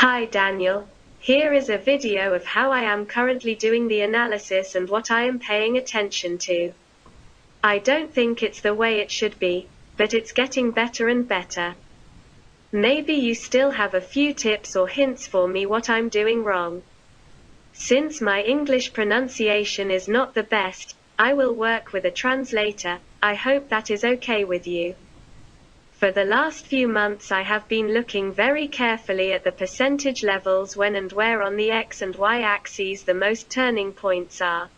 Hi Daniel. Here is a video of how I am currently doing the analysis and what I am paying attention to. I don't think it's the way it should be, but it's getting better and better. Maybe you still have a few tips or hints for me what I'm doing wrong. Since my English pronunciation is not the best, I will work with a translator. I hope that is okay with you. For the last few months I have been looking very carefully at the percentage levels when and where on the X and Y axes the most turning points are.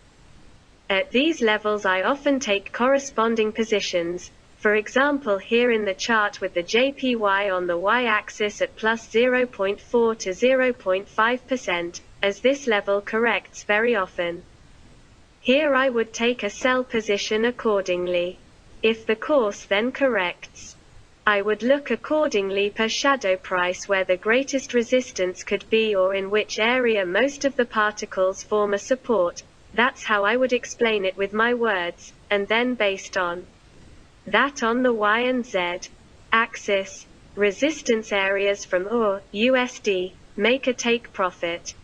At these levels I often take corresponding positions, for example here in the chart with the JPY on the Y-axis at plus 0.4 to 0.5%, as this level corrects very often. Here I would take a sell position accordingly. If the course then corrects, I would look accordingly per shadow price where the greatest resistance could be or in which area most of the particles form a support. That's how I would explain it with my words, and then based on that on the Y and Z axis, resistance areas from USD, make a take profit.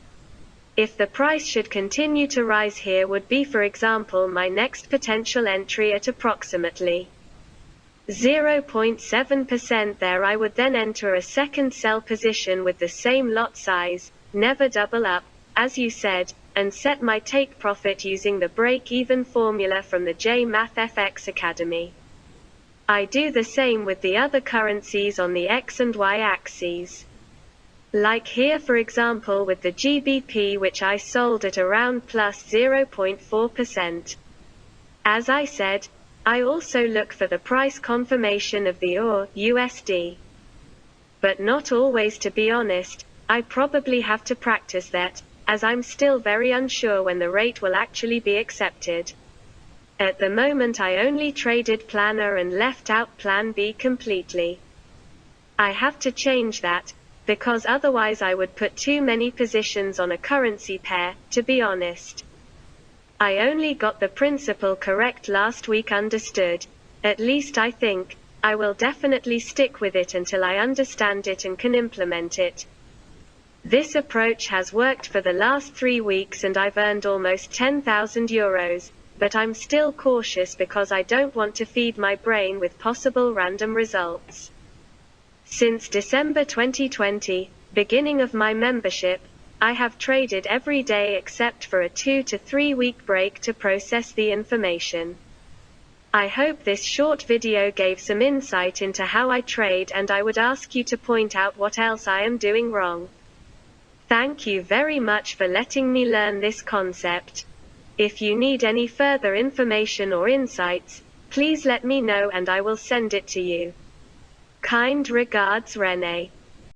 If the price should continue to rise here would be for example my next potential entry at approximately 0.7% there I would then enter a second sell position with the same lot size, never double up, as you said, and set my take profit using the break-even formula from the JMathFX Academy. I do the same with the other currencies on the X and Y axes. Like here for example with the GBP which I sold at around plus 0.4%. As I said, I also look for the price confirmation of the USD. But not always, to be honest. I probably have to practice that, as I'm still very unsure when the rate will actually be accepted. At the moment I only traded Plan A and left out Plan B completely. I have to change that, because otherwise I would put too many positions on a currency pair, to be honest. I only got the principle correct last week, understood. At least I think. I will definitely stick with it until I understand it and can implement it. This approach has worked for the last 3 weeks and I've earned almost 10,000 euros, but I'm still cautious because I don't want to feed my brain with possible random results. Since December 2020, beginning of my membership, I have traded every day except for a 2 to 3 week break to process the information. I hope this short video gave some insight into how I trade and I would ask you to point out what else I am doing wrong. Thank you very much for letting me learn this concept. If you need any further information or insights, please let me know and I will send it to you. Kind regards, Renee.